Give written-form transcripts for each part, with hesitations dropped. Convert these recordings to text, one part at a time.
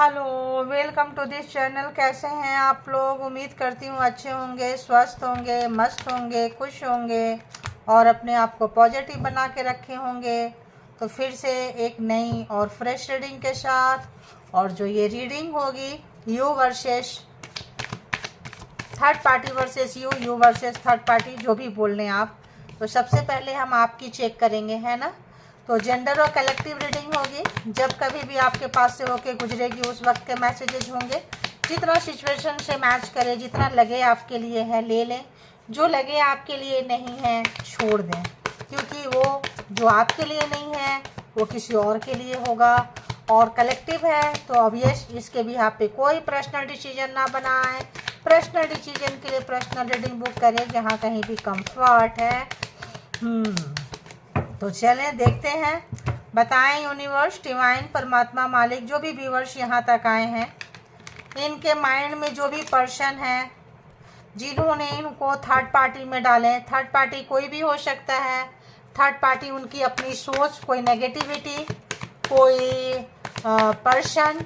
Hello, welcome to this channel. कैसे हैं आप लोग? उम्मीद करती हूँ अच्छे होंगे, स्वस्थ होंगे, मस्त होंगे, खुश होंगे और अपने आप को पॉजिटिव बना के रखे होंगे। तो फिर से एक नई और फ्रेश रीडिंग के साथ, और जो ये रीडिंग होगी you versus third party versus you, you versus third party, जो भी बोल लें आप। तो सबसे पहले हम आपकी चेक करेंगे, है ना। तो जेंडर और कलेक्टिव रीडिंग होगी। जब कभी भी आपके पास से होके गुजरेगी उस वक्त के मैसेजेस होंगे। जितना सिचुएशन से मैच करे, जितना लगे आपके लिए है ले लें, जो लगे आपके लिए नहीं है छोड़ दें, क्योंकि वो जो आपके लिए नहीं है वो किसी और के लिए होगा। और कलेक्टिव है तो ऑब्वियस इसके भी आप पे कोई पर्सनल डिसीजन ना बनाएं। पर्सनल डिसीजन के लिए पर्सनल रीडिंग बुक करें जहाँ कहीं भी कंफर्ट है। तो चलें देखते हैं, बताएं यूनिवर्स, डिवाइन, परमात्मा, मालिक, जो भी व्यूअर्स यहाँ तक आए हैं, इनके माइंड में जो भी पर्सन है जिन्होंने इनको थर्ड पार्टी में डालें। थर्ड पार्टी कोई भी हो सकता है। थर्ड पार्टी उनकी अपनी सोच, कोई नेगेटिविटी, कोई पर्सन,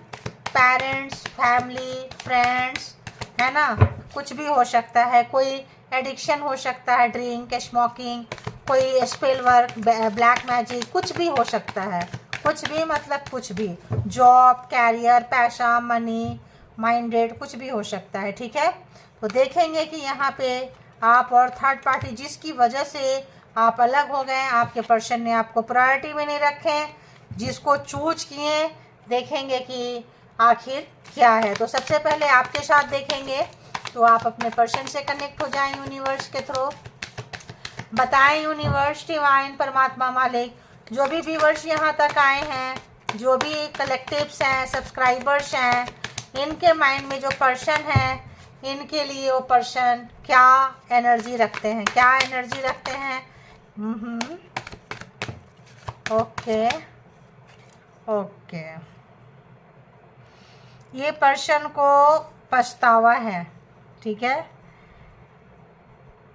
पेरेंट्स, फैमिली, फ्रेंड्स, है ना, कुछ भी हो सकता है। कोई एडिक्शन हो सकता है, ड्रिंक, स्मोकिंग, कोई स्पेल वर्क, ब्लैक मैजिक, कुछ भी हो सकता है। कुछ भी मतलब कुछ भी, जॉब, कैरियर, पैसा, मनी माइंडेड, कुछ भी हो सकता है। ठीक है, तो देखेंगे कि यहाँ पे आप और थर्ड पार्टी जिसकी वजह से आप अलग हो गए, आपके पर्सन ने आपको प्रायोरिटी में नहीं रखे, जिसको चूज किए, देखेंगे कि आखिर क्या है। तो सबसे पहले आपके साथ देखेंगे, तो आप अपने पर्सन से कनेक्ट हो जाएं यूनिवर्स के थ्रू। बताएं यूनिवर्स, डिवाइन, परमात्मा, मालिक, जो भी व्यूअर्स यहाँ तक आए हैं, जो भी कलेक्टिव्स हैं, सब्सक्राइबर्स हैं, इनके माइंड में जो पर्सन है, इनके लिए वो पर्सन क्या एनर्जी रखते हैं, क्या एनर्जी रखते हैं। ओके ओके, ये पर्सन को पछतावा है। ठीक है,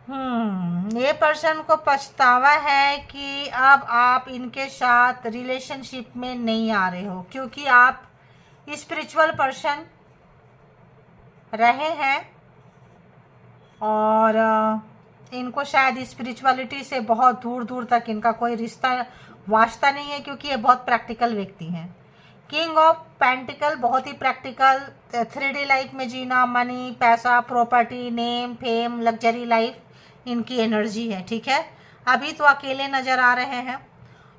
ये पर्सन को पछतावा है कि अब आप इनके साथ रिलेशनशिप में नहीं आ रहे हो, क्योंकि आप स्पिरिचुअल पर्सन रहे हैं और इनको शायद स्पिरिचुअलिटी से बहुत दूर दूर तक इनका कोई रिश्ता वास्ता नहीं है, क्योंकि ये बहुत प्रैक्टिकल व्यक्ति हैं। किंग ऑफ पेंटिकल, बहुत ही प्रैक्टिकल, 3D लाइफ में जीना, मनी, पैसा, property, name, fame, luxury life इनकी एनर्जी है। ठीक है, अभी तो अकेले नज़र आ रहे हैं।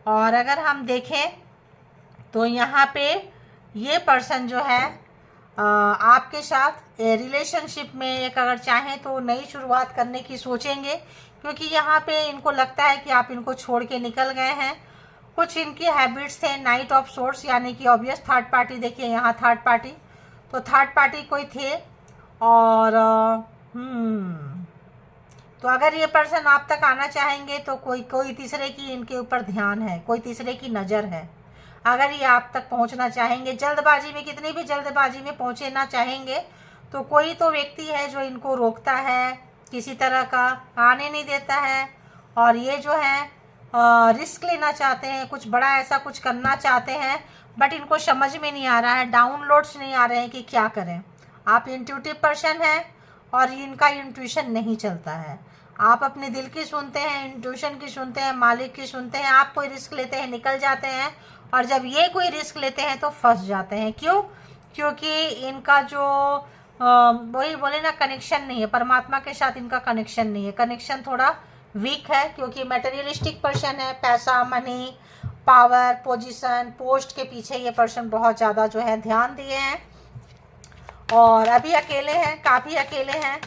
और अगर हम देखें तो यहाँ पे ये पर्सन जो है आपके साथ रिलेशनशिप में एक अगर चाहें तो नई शुरुआत करने की सोचेंगे, क्योंकि यहाँ पे इनको लगता है कि आप इनको छोड़ के निकल गए हैं। कुछ इनकी हैबिट्स थे, नाइट ऑफ सोर्स, यानी कि ऑब्वियस थर्ड पार्टी। देखिए यहाँ थर्ड पार्टी, तो थर्ड पार्टी कोई थे। और तो अगर ये पर्सन आप तक आना चाहेंगे तो कोई तीसरे की इनके ऊपर ध्यान है, कोई तीसरे की नज़र है। अगर ये आप तक पहुंचना चाहेंगे जल्दबाजी में, कितनी भी जल्दबाजी में पहुंचे ना चाहेंगे, तो कोई तो व्यक्ति है जो इनको रोकता है, किसी तरह का आने नहीं देता है। और ये जो है रिस्क लेना चाहते हैं, कुछ बड़ा ऐसा कुछ करना चाहते हैं, बट इनको समझ में नहीं आ रहा है, डाउनलोड्स नहीं आ रहे हैं कि क्या करें। आप इंट्यूटिव पर्सन हैं और इनका इंट्यूशन नहीं चलता है। आप अपने दिल की सुनते हैं, इंट्यूशन की सुनते हैं, मालिक की सुनते हैं। आप कोई रिस्क लेते हैं, निकल जाते हैं, और जब ये कोई रिस्क लेते हैं तो फंस जाते हैं। क्यों? क्योंकि इनका जो वही बोले ना, कनेक्शन नहीं है परमात्मा के साथ, इनका कनेक्शन नहीं है, कनेक्शन थोड़ा वीक है, क्योंकि मटेरियलिस्टिक पर्सन है। पैसा, मनी, पावर, पोजीशन, पोस्ट के पीछे ये पर्सन बहुत ज़्यादा जो है ध्यान दिए हैं, और अभी अकेले हैं, काफ़ी अकेले हैं।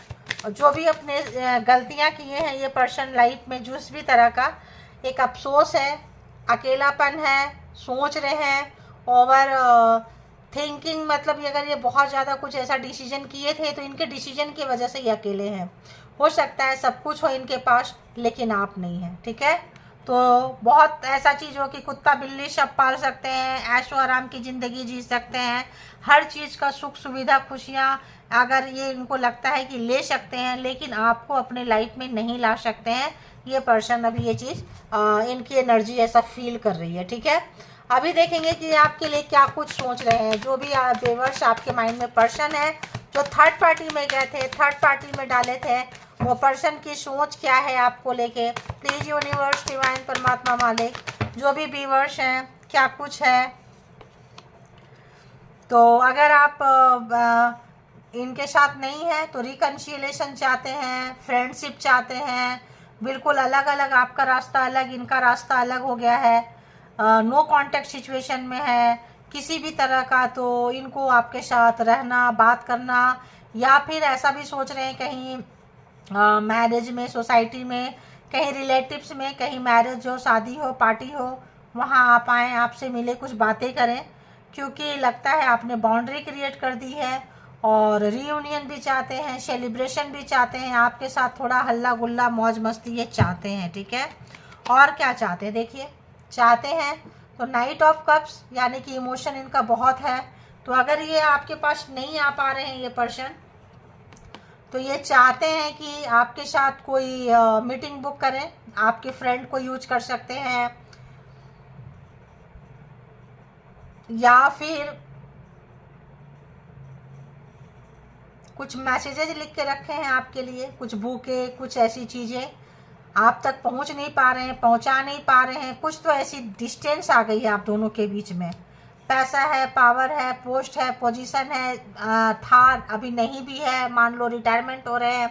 और जो भी अपने गलतियां किए हैं ये पर्सन लाइफ में, जिस भी तरह का एक अफसोस है, अकेलापन है, सोच रहे हैं, ओवर थिंकिंग, मतलब अगर ये बहुत ज़्यादा कुछ ऐसा डिसीजन किए थे तो इनके डिसीजन की वजह से ये अकेले हैं। हो सकता है सब कुछ हो इनके पास, लेकिन आप नहीं हैं। ठीक है, तो बहुत ऐसा चीज़ हो कि कुत्ता बिल्ली सब पाल सकते हैं, ऐशो आराम की ज़िंदगी जी सकते हैं, हर चीज़ का सुख सुविधा खुशियाँ अगर ये इनको लगता है कि ले सकते हैं, लेकिन आपको अपने लाइफ में नहीं ला सकते हैं। ये पर्सन अभी ये चीज़ इनकी एनर्जी ऐसा फील कर रही है। ठीक है, अभी देखेंगे कि आपके लिए क्या कुछ सोच रहे हैं। जो भी व्यूअर्स आपके माइंड में पर्सन है जो थर्ड पार्टी में गए थे, थर्ड पार्टी में डाले थे, वो पर्सन की सोच क्या है आपको लेके। प्लीज यूनिवर्स, डिवाइन, परमात्मा, मालिक, जो भी व्यूअर्स हैं क्या कुछ है। तो अगर आप इनके साथ नहीं है तो रिकन्सिलेशन चाहते हैं, फ्रेंडशिप चाहते हैं, बिल्कुल अलग अलग, आपका रास्ता अलग, इनका रास्ता अलग हो गया है, नो कांटेक्ट सिचुएशन में है किसी भी तरह का, तो इनको आपके साथ रहना, बात करना, या फिर ऐसा भी सोच रहे हैं कहीं मैरिज में, सोसाइटी में, कहीं रिलेटिव्स में, कहीं मैरिज हो, शादी हो, पार्टी हो, वहाँ आप आएँ, आपसे मिले, कुछ बातें करें, क्योंकि लगता है आपने बाउंड्री क्रिएट कर दी है। और रीयूनियन भी चाहते हैं, सेलिब्रेशन भी चाहते हैं, आपके साथ थोड़ा हल्ला गुल्ला मौज मस्ती ये चाहते हैं, ठीक है। और क्या चाहते हैं देखिए, चाहते हैं तो नाइट ऑफ कप्स, यानी कि इमोशन इनका बहुत है। तो अगर ये आपके पास नहीं आ पा रहे हैं ये पर्सन, तो ये चाहते हैं कि आपके साथ कोई मीटिंग बुक करें, आपके फ्रेंड को यूज कर सकते हैं, या फिर कुछ मैसेजेज लिख के रखे हैं आपके लिए, कुछ बुके, कुछ ऐसी चीज़ें आप तक पहुंच नहीं पा रहे हैं, पहुंचा नहीं पा रहे हैं, कुछ तो ऐसी डिस्टेंस आ गई है आप दोनों के बीच में। पैसा है, पावर है, पोस्ट है, पोजीशन है, था अभी नहीं भी है, मान लो रिटायरमेंट हो रहे हैं,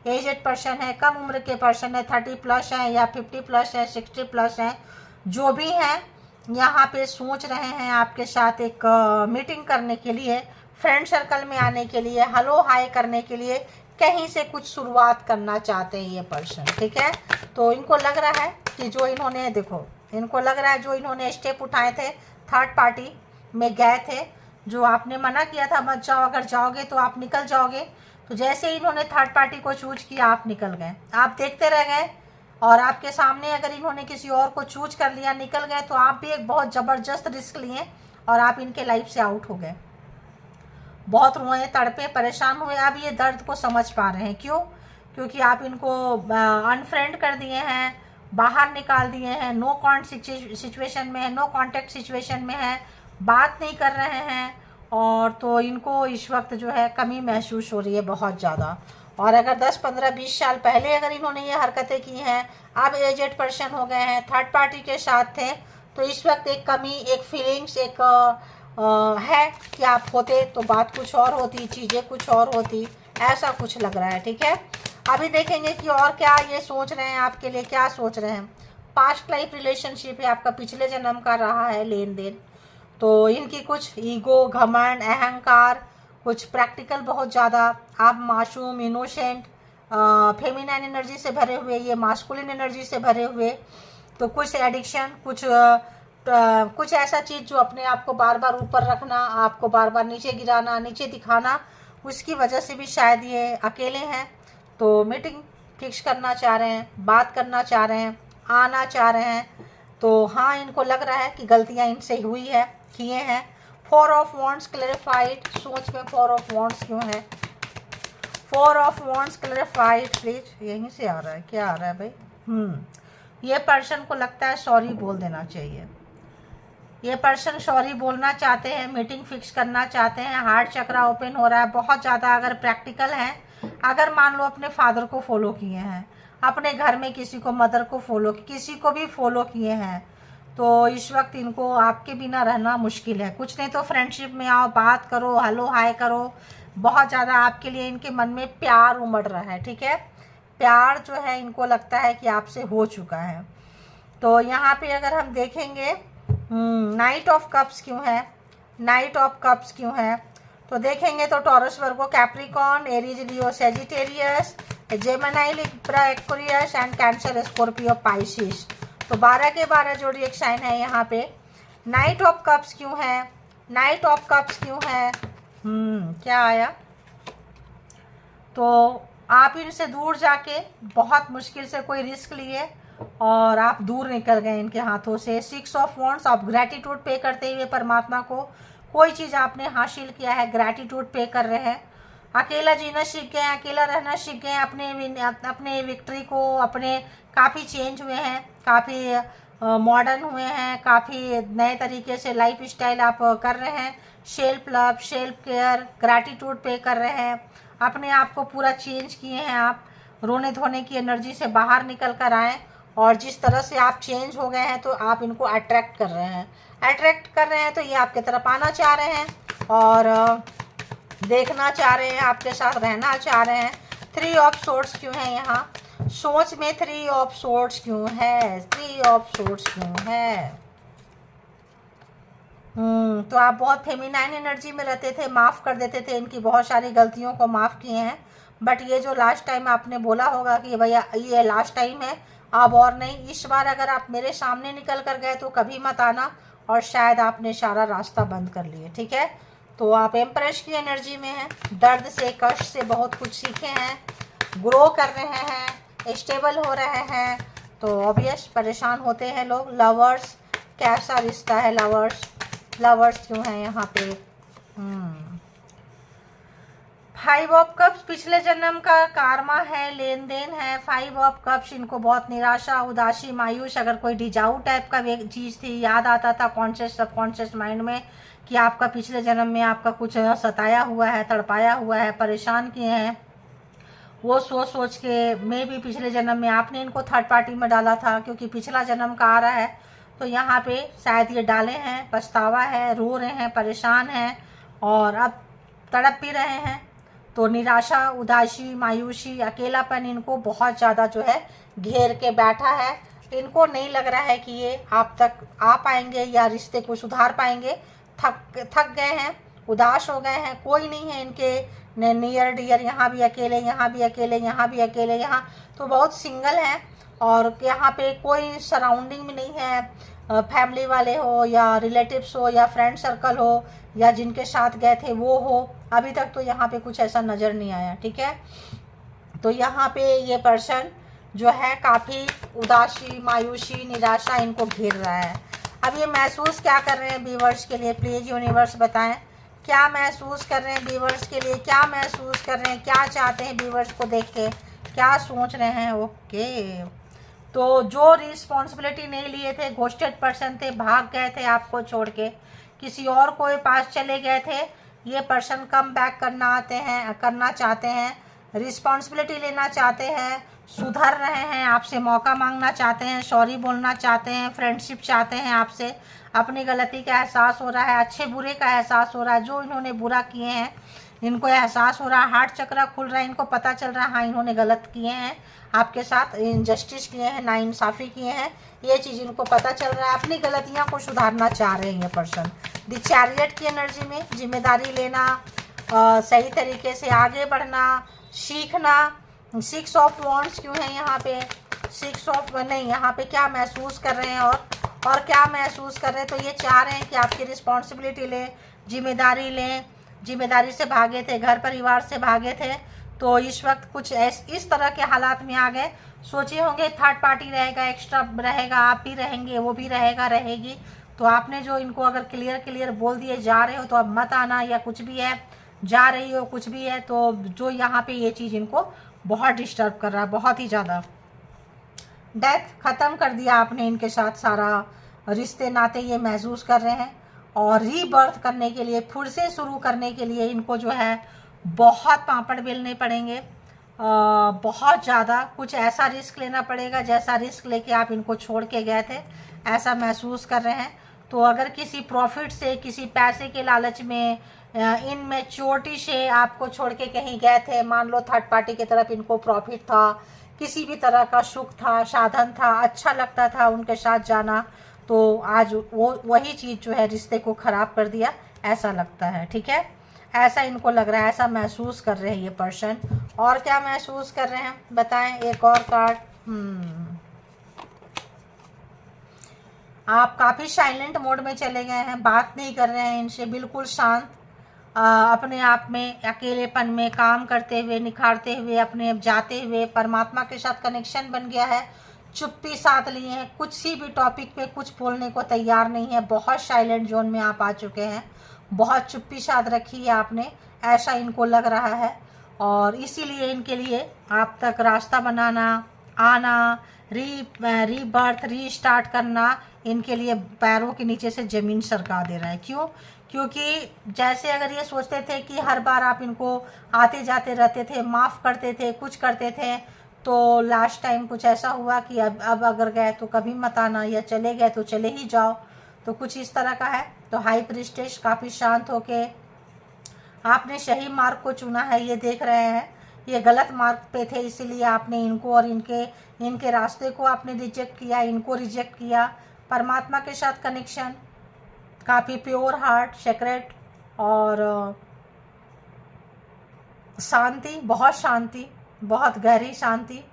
एजेड पर्सन है, कम उम्र के पर्सन है, 30+ है या 50+ है, 60+ है, जो भी है यहाँ पे सोच रहे हैं आपके साथ एक मीटिंग करने के लिए, फ्रेंड सर्कल में आने के लिए, हेलो हाय करने के लिए, कहीं से कुछ शुरुआत करना चाहते हैं ये पर्सन, ठीक है। तो इनको लग रहा है कि जो इन्होंने, देखो, इनको लग रहा है जो इन्होंने स्टेप उठाए थे, थर्ड पार्टी में गए थे, जो आपने मना किया था मत जाओ, अगर जाओगे तो आप निकल जाओगे, तो जैसे ही इन्होंने थर्ड पार्टी को चूज किया आप निकल गए, आप देखते रह गए, और आपके सामने अगर इन्होंने किसी और को चूज कर लिया, निकल गए, तो आप भी एक बहुत ज़बरदस्त रिस्क लिए और आप इनके लाइफ से आउट हो गए। बहुत रोए, तड़पे, परेशान हुए, अब ये दर्द को समझ पा रहे हैं। क्यों? क्योंकि आप इनको अनफ्रेंड कर दिए हैं, बाहर निकाल दिए हैं, नो कॉन्टेक्ट सिचुएशन में है, नो कांटेक्ट सिचुएशन में है, बात नहीं कर रहे हैं, और तो इनको इस वक्त जो है कमी महसूस हो रही है बहुत ज़्यादा। और अगर 10, 15, 20 साल पहले अगर इन्होंने ये हरकतें की हैं, अब एजेड पर्सन हो गए हैं, थर्ड पार्टी के साथ थे, तो इस वक्त एक कमी, एक फीलिंग्स, एक है कि आप होते तो बात कुछ और होती, चीज़ें कुछ और होती, ऐसा कुछ लग रहा है, ठीक है। अभी देखेंगे कि और क्या ये सोच रहे हैं आपके लिए, क्या सोच रहे हैं। पास्ट लाइफ रिलेशनशिप है आपका, पिछले जन्म का रहा है लेन देन, तो इनकी कुछ ईगो, घमंड, अहंकार, कुछ प्रैक्टिकल बहुत ज़्यादा, आप मासूम, इनोसेंट, फेमिनाइन एनर्जी से भरे हुए, ये मास्कुलिन एनर्जी से भरे हुए, तो कुछ एडिक्शन, कुछ ऐसा चीज़ जो अपने आप को बार बार ऊपर रखना, आपको बार बार नीचे गिराना, नीचे दिखाना, उसकी वजह से भी शायद ये अकेले हैं। तो मीटिंग फिक्स करना चाह रहे हैं, बात करना चाह रहे हैं, आना चाह रहे हैं। तो हाँ, इनको लग रहा है कि गलतियाँ इनसे हुई है, किए हैं। 4 ऑफ वॉन्ड्स क्लैरिफाइड, सोच में 4 ऑफ वॉन्ड्स क्यों है? 4 ऑफ वॉन्ड्स क्लैरिफाइड, प्लीज। यहीं से आ रहा है, क्या आ रहा है भाई? ये पर्सन को लगता है सॉरी बोल देना चाहिए, ये पर्सन सॉरी बोलना चाहते हैं, मीटिंग फिक्स करना चाहते हैं, हार्ट चक्रा ओपन हो रहा है बहुत ज़्यादा। अगर प्रैक्टिकल है, अगर मान लो अपने फादर को फॉलो किए हैं, अपने घर में किसी को, मदर को फॉलो, किसी को भी फॉलो किए हैं, तो इस वक्त इनको आपके बिना रहना मुश्किल है। कुछ नहीं तो फ्रेंडशिप में आओ, बात करो, हेलो हाय करो, बहुत ज़्यादा आपके लिए इनके मन में प्यार उमड़ रहा है, ठीक है। प्यार जो है इनको लगता है कि आपसे हो चुका है। तो यहाँ पे अगर हम देखेंगे नाइट ऑफ कप्स क्यों है, नाइट ऑफ कप्स क्यों है, तो देखेंगे तो taurus, Virgo, Capricorn, Aries, Leo, Sagittarius, Gemini, Libra, Aquarius and cancer, Scorpio, Pisces. तो 12 के 12 जोड़ी साइन है यहाँ पे। नाइट ऑफ कप्स क्यों है, नाइट ऑफ कप्स क्यों है? क्या आया? तो आप इनसे दूर जाके बहुत मुश्किल से कोई रिस्क लिए और आप दूर निकल गए इनके हाथों से। 6 ऑफ वॉन्ड्स, आप ग्रैटिट्यूड पे करते हुए परमात्मा को, कोई चीज़ आपने हासिल किया है, ग्रैटिट्यूड पे कर रहे हैं। अकेला जीना सीख गए, अकेला रहना सीख गए, अपने विक्ट्री को, अपने काफ़ी चेंज हुए हैं, काफ़ी मॉडर्न हुए हैं, काफ़ी नए तरीके से लाइफ स्टाइल आप कर रहे हैं, self love, self care, gratitude पे कर रहे हैं, अपने आप को पूरा चेंज किए हैं आप, रोने धोने की एनर्जी से बाहर निकल कर आए, और जिस तरह से आप चेंज हो गए हैं तो आप इनको अट्रैक्ट कर रहे हैं, तो ये आपके तरफ आना चाह रहे हैं और देखना चाह रहे हैं, आपके साथ रहना चाह रहे हैं। 3 ऑफ सोर्ड्स क्यों है यहाँ? सोच में 3 ऑफ सोर्ड्स क्यों है? 3 ऑफ सोर्ड्स क्यों है? तो आप बहुत फेमिनाइन एनर्जी में रहते थे, माफ़ कर देते थे, इनकी बहुत सारी गलतियों को माफ़ किए हैं, बट ये जो लास्ट टाइम आपने बोला होगा कि भैया ये लास्ट टाइम है, अब और नहीं, इस बार अगर आप मेरे सामने निकल कर गए तो कभी मत आना, और शायद आपने सारा रास्ता बंद कर लिए, ठीक है। तो आप एम्प्रेस की एनर्जी में हैं, दर्द से, कष्ट से बहुत कुछ सीखे हैं, ग्रो कर रहे हैं, स्टेबल हो रहे हैं, तो ऑब्वियस परेशान होते हैं लोग। लवर्स, कैसा रिश्ता है लवर्स? लवर्स क्यों है यहाँ पे? 5 ऑफ कप्स पिछले जन्म का कार्मा है, लेन देन है। 5 ऑफ कप्स, इनको बहुत निराशा, उदासी, मायूस, अगर कोई डिजाऊ टाइप का चीज़ थी, याद आता था कॉन्शियस सबकॉन्शियस माइंड में कि आपका पिछले जन्म में आपका कुछ सताया हुआ है, तड़पाया हुआ है, परेशान किए हैं, वो सोच सोच के मे भी पिछले जन्म में आपने इनको थर्ड पार्टी में डाला था, क्योंकि पिछला जन्म का आ रहा है, तो यहाँ पे शायद ये डाले हैं, पछतावा है, रो रहे हैं, परेशान हैं, और अब तड़प भी रहे हैं। तो निराशा, उदासी, मायूसी, अकेलापन इनको बहुत ज़्यादा जो है घेर के बैठा है। इनको नहीं लग रहा है कि ये आप तक आ पाएंगे या रिश्ते को सुधार पाएंगे, थक गए हैं, उदास हो गए हैं, कोई नहीं है इनके नियर डियर, यहाँ भी अकेले, यहाँ भी अकेले, यहाँ भी अकेले, यहाँ तो बहुत सिंगल हैं, और यहाँ पे कोई सराउंडिंग में नहीं है, फैमिली वाले हो या रिलेटिव्स हो या फ्रेंड सर्कल हो या जिनके साथ गए थे वो हो, अभी तक तो यहाँ पे कुछ ऐसा नज़र नहीं आया, ठीक है। तो यहाँ पे ये पर्सन जो है काफ़ी उदासी, मायूसी, निराशा इनको घेर रहा है। अब ये महसूस क्या कर रहे हैं व्यूअर्स के लिए? प्लीज़ यूनिवर्स बताएं, क्या महसूस कर रहे हैं व्यूअर्स के लिए? क्या महसूस कर रहे हैं? क्या चाहते हैं व्यूअर्स को देख के? क्या सोच रहे हैं? ओके, तो जो रिस्पॉन्सिबिलिटी नहीं लिए थे, घोस्टेड पर्सन थे, भाग गए थे आपको छोड़ के, किसी और को पास चले गए थे, ये पर्सन कम बैक करना चाहते हैं, रिस्पॉन्सिबिलिटी लेना चाहते हैं, सुधर रहे हैं, आपसे मौका मांगना चाहते हैं, सॉरी बोलना चाहते हैं, फ्रेंडशिप चाहते हैं आपसे, अपनी गलती का एहसास हो रहा है, अच्छे बुरे का एहसास हो रहा है, जो इन्होंने बुरा किए हैं इनको एहसास हो रहा है, हार्ट चक्र खुल रहा है, इनको पता चल रहा है हाँ इन्होंने गलत किए हैं, आपके साथ इनजस्टिस किए हैं, नाइंसाफ़ी किए हैं, ये चीज़ इनको पता चल रहा है, अपनी गलतियां को सुधारना चाह रहे हैं ये पर्सन। द चैरियट की एनर्जी में जिम्मेदारी लेना, सही तरीके से आगे बढ़ना, सीखना। 6 ऑफ वॉन्ड्स क्यों है यहाँ पे? 6 ऑफ नहीं, यहाँ पे क्या महसूस कर रहे हैं और क्या महसूस कर रहे हैं? तो ये चाह रहे हैं कि आपकी रिस्पॉन्सिबिलिटी लें, जिम्मेदारी लें, जिम्मेदारी से भागे थे, घर परिवार से भागे थे, तो इस वक्त कुछ इस तरह के हालात में आ गए, सोचे होंगे थर्ड पार्टी रहेगा, एक्स्ट्रा रहेगा, आप भी रहेंगे, वो भी रहेगा, रहेगी, तो आपने जो इनको अगर क्लियर बोल दिए जा रहे हो तो अब मत आना, या कुछ भी है, जा रही हो कुछ भी है, तो जो यहाँ पे ये चीज़ इनको बहुत डिस्टर्ब कर रहा है, बहुत ही ज़्यादा। डेथ ख़त्म कर दिया आपने इनके साथ, सारा रिश्ते नाते ये महसूस कर रहे हैं, और रीबर्थ करने के लिए, फिर से शुरू करने के लिए इनको जो है बहुत पापड़ बेलने पड़ेंगे, बहुत ज़्यादा कुछ ऐसा रिस्क लेना पड़ेगा जैसा रिस्क लेके आप इनको छोड़ के गए थे, ऐसा महसूस कर रहे हैं। तो अगर किसी प्रॉफिट से, किसी पैसे के लालच में, इनमेच्योरिटी से आपको छोड़ के कहीं गए थे, मान लो थर्ड पार्टी की तरफ इनको प्रॉफिट था, किसी भी तरह का सुख था, साधन था, अच्छा लगता था उनके साथ जाना, तो आज वही चीज़ जो है रिश्ते को ख़राब कर दिया, ऐसा लगता है, ठीक है, ऐसा इनको लग रहा है, ऐसा महसूस कर रहे हैं ये पर्सन। और क्या महसूस कर रहे हैं बताएं? एक और कार्ड। आप काफ़ी साइलेंट मोड में चले गए हैं, बात नहीं कर रहे हैं इनसे, बिल्कुल शांत, अपने आप में, अकेलेपन में काम करते हुए, निखारते हुए, अपने जाते हुए, परमात्मा के साथ कनेक्शन बन गया है, चुप्पी साथ लिए हैं, कुछ भी टॉपिक पे कुछ बोलने को तैयार नहीं है, बहुत साइलेंट जोन में आप आ चुके हैं, बहुत चुप्पी साथ रखी है आपने, ऐसा इनको लग रहा है, और इसीलिए इनके लिए आप तक रास्ता बनाना, आना, रीबर्थ, रीस्टार्ट करना इनके लिए पैरों के नीचे से ज़मीन सरका दे रहा है। क्यों? क्योंकि जैसे अगर ये सोचते थे कि हर बार आप इनको आते जाते रहते थे, माफ़ करते थे, कुछ करते थे, तो लास्ट टाइम कुछ ऐसा हुआ कि अब अगर गए तो कभी मत आना, या चले गए तो चले ही जाओ, तो कुछ इस तरह का है। तो हाई प्रीस्टेस काफ़ी शांत होके आपने सही मार्ग को चुना है, ये देख रहे हैं। ये गलत मार्ग पे थे, इसीलिए आपने इनको और इनके रास्ते को आपने रिजेक्ट किया, इनको रिजेक्ट किया। परमात्मा के साथ कनेक्शन, काफ़ी प्योर हार्ट, सेक्रेट और शांति, बहुत गहरी शांति।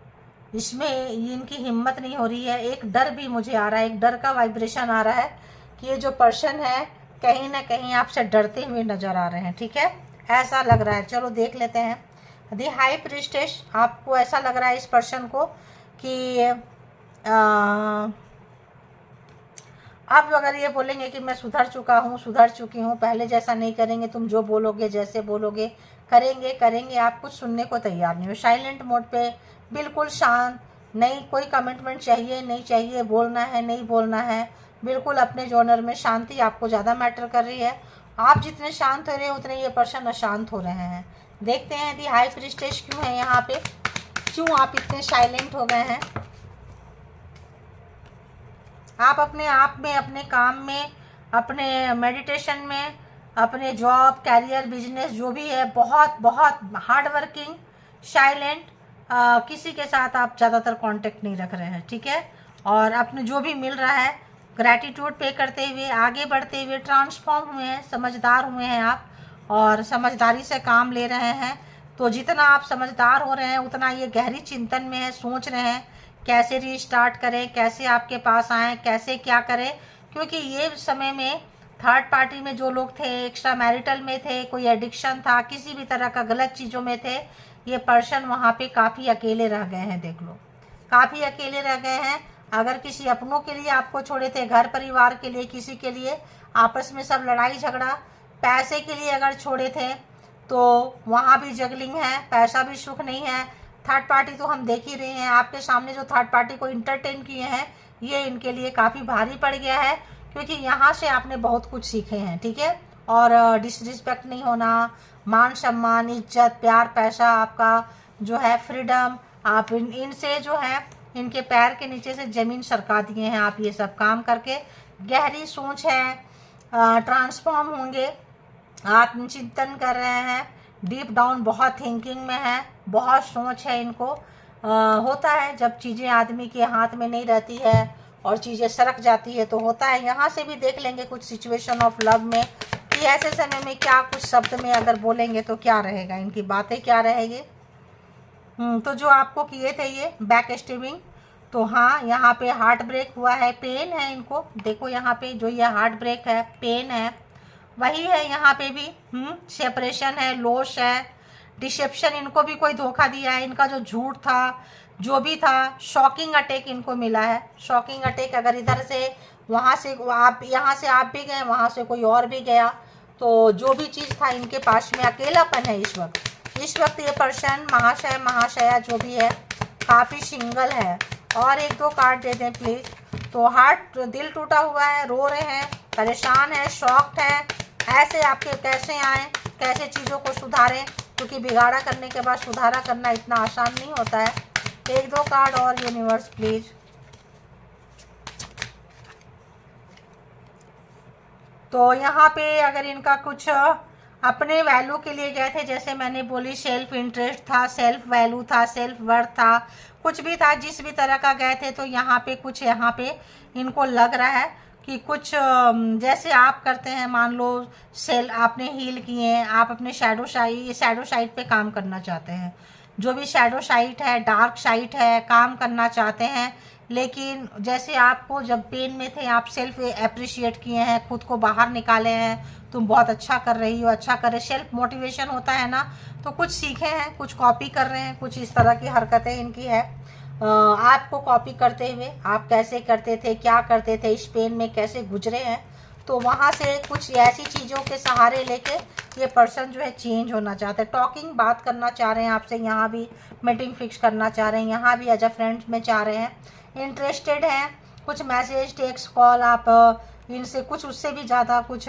इसमें इनकी हिम्मत नहीं हो रही है। एक डर भी मुझे आ रहा है, एक डर का वाइब्रेशन आ रहा है कि ये जो पर्सन है कहीं ना कहीं आपसे डरते हुए नज़र आ रहे हैं। ठीक है, ऐसा लग रहा है। चलो देख लेते हैं। दी हाई प्रीस्टेस, आपको ऐसा लग रहा है इस पर्सन को कि अब अगर ये बोलेंगे कि मैं सुधर चुका हूँ, सुधर चुकी हूँ, पहले जैसा नहीं करेंगे, तुम जो बोलोगे, जैसे बोलोगे करेंगे, आप कुछ सुनने को तैयार नहीं हो। साइलेंट मोड पे, बिल्कुल शांत, नहीं कोई कमिटमेंट चाहिए, नहीं चाहिए, बोलना है, नहीं बोलना है, बिल्कुल अपने जोनर में। शांति आपको ज़्यादा मैटर कर रही है। आप जितने शांत हो रहे हैं उतने ये पर्सन अशांत हो रहे हैं। देखते हैं दी हाई प्रीस्टेस क्यों है यहाँ पे, क्यों आप इतने साइलेंट हो गए हैं। आप अपने आप में, अपने काम में, अपने मेडिटेशन में, अपने जॉब, कैरियर, बिजनेस जो भी है, बहुत बहुत हार्ड वर्किंग, साइलेंट, किसी के साथ आप ज़्यादातर कांटेक्ट नहीं रख रहे हैं। ठीक है, और अपने जो भी मिल रहा है ग्रैटिट्यूड पे करते हुए, आगे बढ़ते हुए, ट्रांसफॉर्म हुए हैं, समझदार हुए हैं आप, और समझदारी से काम ले रहे हैं। तो जितना आप समझदार हो रहे हैं उतना ये गहरी चिंतन में है, सोच रहे हैं कैसे रीस्टार्ट करें, कैसे आपके पास आएँ, कैसे क्या करें। क्योंकि ये समय में थर्ड पार्टी में जो लोग थे, एक्स्ट्रा मैरिटल में थे, कोई एडिक्शन था, किसी भी तरह का गलत चीज़ों में थे, ये पर्सन वहाँ पे काफ़ी अकेले रह गए हैं। देख लो, काफ़ी अकेले रह गए हैं। अगर किसी अपनों के लिए आपको छोड़े थे, घर परिवार के लिए, किसी के लिए आपस में सब लड़ाई झगड़ा, पैसे के लिए अगर छोड़े थे तो वहाँ भी जगलिंग है, पैसा भी सुख नहीं है। थर्ड पार्टी तो हम देख ही रहे हैं, आपके सामने जो थर्ड पार्टी को इंटरटेन किए हैं, ये इनके लिए काफ़ी भारी पड़ गया है। क्योंकि यहाँ से आपने बहुत कुछ सीखे हैं। ठीक है, और डिसरिस्पेक्ट नहीं होना, मान सम्मान, इज्जत, प्यार, पैसा, आपका जो है फ्रीडम, आप इनसे जो है इनके पैर के नीचे से ज़मीन सरका दिए हैं आप, ये सब काम करके। गहरी सोच है, ट्रांसफॉर्म होंगे, आत्मचिंतन कर रहे हैं, डीप डाउन बहुत थिंकिंग में है, बहुत सोच है इनको। होता है जब चीज़ें आदमी के हाथ में नहीं रहती है और चीज़ें सरक जाती है तो होता है। यहाँ से भी देख लेंगे कुछ सिचुएशन ऑफ लव में कि ऐसे समय में क्या कुछ शब्द में अगर बोलेंगे तो क्या रहेगा, इनकी बातें क्या रहेगी। तो जो आपको किए थे ये बैक स्टेबिंग, तो हाँ यहाँ पे हार्ट ब्रेक हुआ है, पेन है इनको। देखो यहाँ पे जो ये हार्ट ब्रेक है, पेन है, वही है यहाँ पे भी। सेपरेशन है, लॉस है, डिसेप्शन, इनको भी कोई धोखा दिया है। इनका जो झूठ था, जो भी था, शॉकिंग अटैक इनको मिला है। शॉकिंग अटैक, अगर इधर से वहाँ से आप, यहाँ से आप भी गए, वहाँ से कोई और भी गया, तो जो भी चीज़ था इनके पास में, अकेलापन है इस वक्त ये पर्सन, महाशय महाशया जो भी है, काफ़ी सिंगल है। और एक दो कार्ड दे दें प्लीज़। तो हार्ट, दिल टूटा हुआ है, रो रहे हैं, परेशान है, शॉक्ड है। ऐसे आपके कैसे आएँ, कैसे चीज़ों को सुधारें, क्योंकि बिगाड़ा करने के बाद सुधारा करना इतना आसान नहीं होता है। एक दो कार्ड और यूनिवर्स प्लीज़। तो यहाँ पे अगर इनका कुछ अपने वैल्यू के लिए गए थे, जैसे मैंने बोली, सेल्फ इंटरेस्ट था, सेल्फ वैल्यू था, सेल्फ वर्थ था, कुछ भी था, जिस भी तरह का गए थे, तो यहाँ पे कुछ, यहाँ पे इनको लग रहा है कि कुछ जैसे आप करते हैं, मान लो सेल आपने हील किए हैं, आप अपने शैडो साइड पे काम करना चाहते हैं। जो भी शैडो साइड है, डार्क साइड है, काम करना चाहते हैं। लेकिन जैसे आपको जब पेन में थे, आप सेल्फ अप्रिशिएट किए हैं, खुद को बाहर निकाले हैं, तुम बहुत अच्छा कर रही हो, अच्छा कर रहे, सेल्फ मोटिवेशन होता है ना, तो कुछ सीखे हैं, कुछ कॉपी कर रहे हैं, कुछ इस तरह की हरकतें इनकी है। आपको कॉपी करते हुए, आप कैसे करते थे, क्या करते थे, इस पेन में कैसे गुजरे हैं, तो वहाँ से कुछ ऐसी चीज़ों के सहारे लेके ये पर्सन जो है चेंज होना चाहते हैं, टॉकिंग बात करना चाह रहे हैं आपसे, यहाँ भी मीटिंग फिक्स करना चाह रहे हैं, यहाँ भी एज अ फ्रेंड्स में चाह रहे हैं, इंटरेस्टेड हैं, कुछ मैसेज टेक्स्ट कॉल आप इनसे कुछ उससे भी ज़्यादा कुछ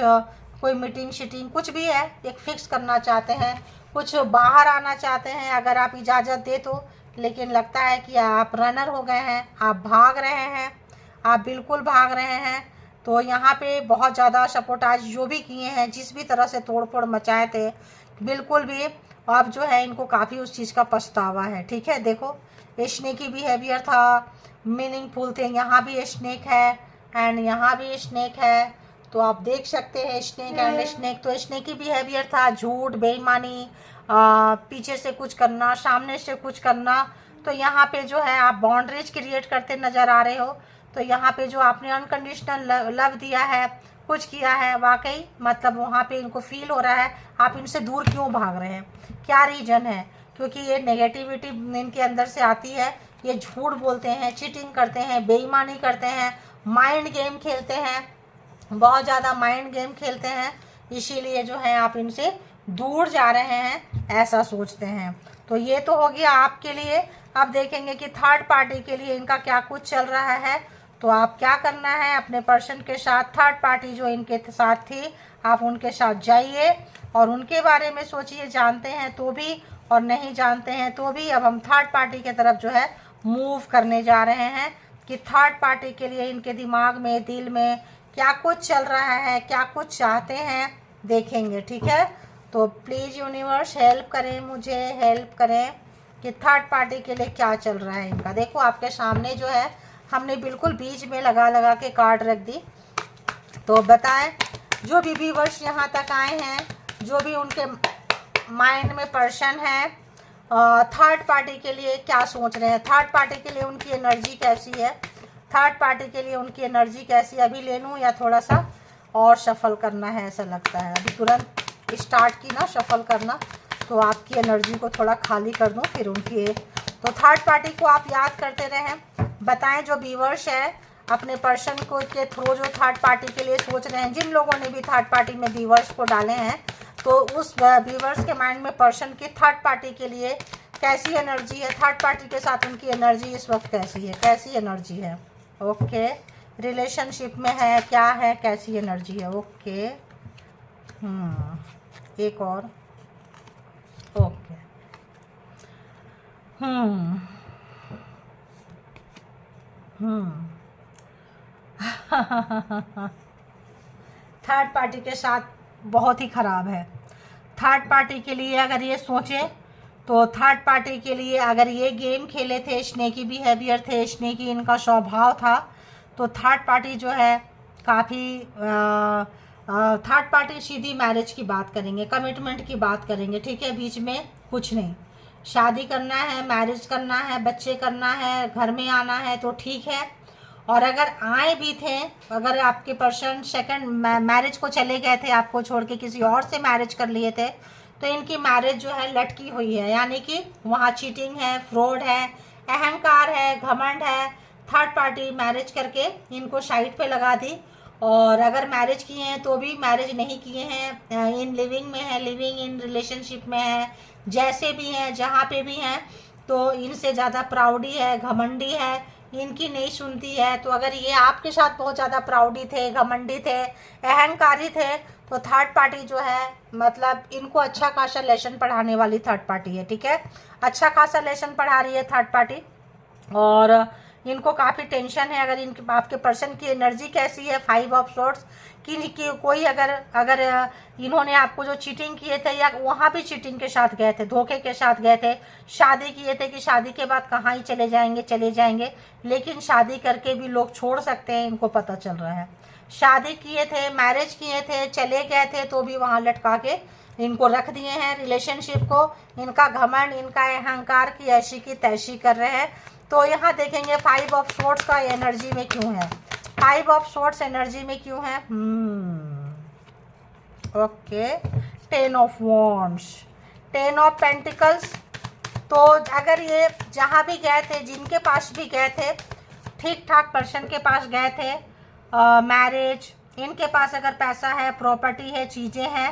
कोई मीटिंग शीटिंग कुछ भी है एक फिक्स करना चाहते हैं, कुछ बाहर आना चाहते हैं अगर आप इजाज़त दे तो, लेकिन लगता है कि आप रनर हो गए हैं, आप भाग रहे हैं, आप बिल्कुल भाग रहे हैं। तो यहाँ पे बहुत ज़्यादा सपोर्टाज जो भी किए हैं, जिस भी तरह से तोड़ फोड़ मचाए थे, बिल्कुल भी अब जो है इनको काफ़ी उस चीज़ का पछतावा है। ठीक है, देखो स्नेकी बिहेवियर था, मीनिंगफुल थे, यहाँ भी स्नेक है एंड यहाँ भी स्नेक है, तो आप देख सकते हैं स्नेक एंड स्नेक। तो स्नेकी बिहेवियर था, झूठ, बेईमानी, पीछे से कुछ करना, सामने से कुछ करना। तो यहाँ पे जो है आप बाउंड्रीज क्रिएट करते नज़र आ रहे हो। तो यहाँ पे जो आपने अनकंडीशनल लव दिया है, कुछ किया है, वाकई मतलब वहाँ पे इनको फील हो रहा है आप इनसे दूर क्यों भाग रहे हैं, क्या रीज़न है, क्योंकि ये नेगेटिविटी इनके अंदर से आती है, ये झूठ बोलते हैं, चीटिंग करते हैं, बेईमानी करते हैं, माइंड गेम खेलते हैं, बहुत ज़्यादा माइंड गेम खेलते हैं, इसीलिए जो है आप इनसे दूर जा रहे हैं ऐसा सोचते हैं। तो ये तो हो गया आपके लिए। अब देखेंगे कि थर्ड पार्टी के लिए इनका क्या कुछ चल रहा है। तो आप क्या करना है, अपने पर्सन के साथ, थर्ड पार्टी जो इनके साथ थी, आप उनके साथ जाइए और उनके बारे में सोचिए, जानते हैं तो भी और नहीं जानते हैं तो भी। अब हम थर्ड पार्टी की तरफ जो है मूव करने जा रहे हैं कि थर्ड पार्टी के लिए इनके दिमाग में, दिल में क्या कुछ चल रहा है, क्या कुछ चाहते हैं, देखेंगे। ठीक है, तो प्लीज़ यूनिवर्स हेल्प करें, मुझे हेल्प करें कि थर्ड पार्टी के लिए क्या चल रहा है इनका। देखो आपके सामने जो है हमने बिल्कुल बीच में लगा के कार्ड रख दी। तो बताएं जो भी व्यूअर्स यहाँ तक आए हैं, जो भी उनके माइंड में पर्सन है, थर्ड पार्टी के लिए क्या सोच रहे हैं, थर्ड पार्टी के लिए उनकी एनर्जी कैसी है, थर्ड पार्टी के लिए उनकी एनर्जी कैसी। अभी ले लूँ या थोड़ा सा और शफल करना है, ऐसा लगता है अभी तुरंत स्टार्ट की ना शफल करना, तो आपकी एनर्जी को थोड़ा खाली कर दूँ फिर उनकी। तो थर्ड पार्टी को आप याद करते रहें, बताएं जो व्यूअर्स है अपने पर्सन को के थ्रू जो थर्ड पार्टी के लिए सोच रहे हैं, जिन लोगों ने भी थर्ड पार्टी में व्यूअर्स को डाले हैं, तो उस व्यूअर्स के माइंड में पर्सन की थर्ड पार्टी के लिए कैसी एनर्जी है, थर्ड पार्टी के साथ उनकी एनर्जी इस वक्त कैसी है, कैसी एनर्जी है। ओके, रिलेशनशिप में है, क्या है, कैसी एनर्जी है। ओके, एक और। ओके, थर्ड पार्टी के साथ बहुत ही ख़राब है। थर्ड पार्टी के लिए अगर ये सोचें तो थर्ड पार्टी के लिए अगर ये गेम खेले थे, स्नेकी बिहेवियर थे, स्नेकी इनका स्वभाव था, तो थर्ड पार्टी जो है काफ़ी थर्ड पार्टी सीधी मैरिज की बात करेंगे, कमिटमेंट की बात करेंगे। ठीक है, बीच में कुछ नहीं, शादी करना है, मैरिज करना है, बच्चे करना है, घर में आना है तो ठीक है। और अगर आए भी थे, अगर आपके पर्सन सेकंड मैरिज को चले गए थे, आपको छोड़ के किसी और से मैरिज कर लिए थे, तो इनकी मैरिज जो है लटकी हुई है, यानी कि वहाँ चीटिंग है, फ्रॉड है, अहंकार है, घमंड है। थर्ड पार्टी मैरिज करके इनको साइड पे लगा दी, और अगर मैरिज किए हैं तो भी मैरिज नहीं किए हैं, इन लिविंग में है, लिविंग इन रिलेशनशिप में है, जैसे भी हैं, जहाँ पे भी हैं, तो इनसे ज़्यादा प्राउडी है, घमंडी है, इनकी नहीं सुनती है। तो अगर ये आपके साथ बहुत ज़्यादा प्राउडी थे, घमंडी थे, अहंकारी थे, तो थर्ड पार्टी जो है मतलब इनको अच्छा खासा लेसन पढ़ाने वाली थर्ड पार्टी है। ठीक है, अच्छा खासा लेसन पढ़ा रही है थर्ड पार्टी, और इनको काफ़ी टेंशन है। अगर इनके आपके पर्सन की एनर्जी कैसी है, 5 ऑफ सोर्ट्स कि कोई अगर इन्होंने आपको जो चीटिंग किए थे या वहाँ भी चीटिंग के साथ गए थे, धोखे के साथ गए थे, शादी किए थे कि शादी के बाद कहाँ ही चले जाएंगे, लेकिन शादी करके भी लोग छोड़ सकते हैं, इनको पता चल रहा है। शादी किए थे, मैरिज किए थे, चले गए थे, तो भी वहाँ लटका के इनको रख दिए हैं रिलेशनशिप को। इनका घमंड, इनका अहंकार की ऐसी की तैसी कर रहे हैं। तो यहाँ देखेंगे 5 ऑफ सोर्ट्स का एनर्जी में क्यों है, 5 ऑफ सोर्ट्स एनर्जी में क्यों है। Okay, 10 of wands, 10 of pentacles. तो अगर ये जहाँ भी गए थे, जिनके पास भी गए थे, ठीक ठाक पर्सन के पास गए थे, मैरिज, इनके पास अगर पैसा है, प्रॉपर्टी है, चीज़ें हैं,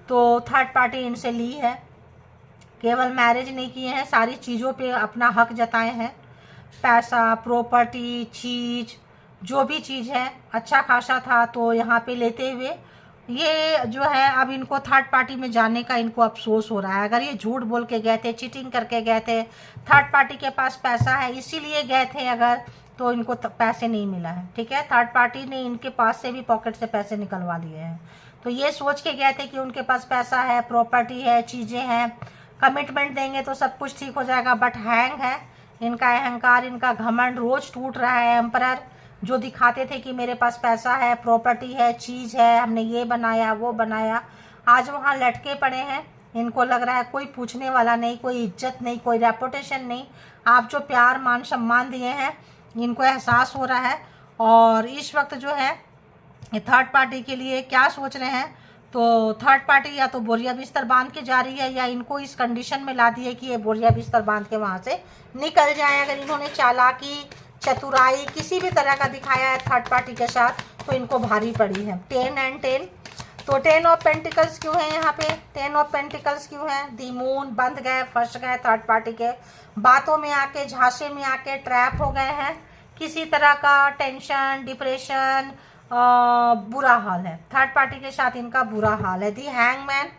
तो थर्ड पार्टी इनसे ली है, केवल मैरिज नहीं किए हैं, सारी चीज़ों पे अपना हक जताए हैं। पैसा, प्रॉपर्टी, चीज़, जो भी चीज़ है अच्छा खासा था, तो यहाँ पे लेते हुए ये जो है अब इनको थर्ड पार्टी में जाने का इनको अफसोस हो रहा है। अगर ये झूठ बोल के गए थे, चीटिंग करके गए थे, थर्ड पार्टी के पास पैसा है इसीलिए गए थे अगर, तो इनको पैसे नहीं मिला है, ठीक है। थर्ड पार्टी ने इनके पास से भी पॉकेट से पैसे निकलवा लिए हैं। तो ये सोच के गए थे कि उनके पास पैसा है, प्रॉपर्टी है, चीज़ें हैं, कमिटमेंट देंगे तो सब कुछ ठीक हो जाएगा, बट हैंग है इनका अहंकार, इनका घमंड रोज टूट रहा है। एम्परर जो दिखाते थे कि मेरे पास पैसा है, प्रॉपर्टी है, चीज़ है, हमने ये बनाया वो बनाया, आज वहाँ लटके पड़े हैं। इनको लग रहा है कोई पूछने वाला नहीं, कोई इज्जत नहीं, कोई रेपुटेशन नहीं। आप जो प्यार मान सम्मान दिए हैं इनको एहसास हो रहा है। और इस वक्त जो है थर्ड पार्टी के लिए क्या सोच रहे हैं, तो थर्ड पार्टी या तो बोरिया बिस्तर बांध के जा रही है या इनको इस कंडीशन में ला दी है कि ये बोरिया बिस्तर बांध के वहाँ से निकल जाए। अगर इन्होंने चालाकी, चतुराई किसी भी तरह का दिखाया है थर्ड पार्टी के साथ तो इनको भारी पड़ी है। 10 एंड 10, तो 10 ऑफ पेंटिकल्स क्यों है यहाँ पे, 10 ऑफ पेंटिकल्स क्यों है, दी मून, बंध गए, फंस गए थर्ड पार्टी के बातों में आके, झांसे में आके ट्रैप हो गए हैं। किसी तरह का टेंशन, डिप्रेशन, बुरा हाल है थर्ड पार्टी के साथ, इनका बुरा हाल है। दी हैंगमैन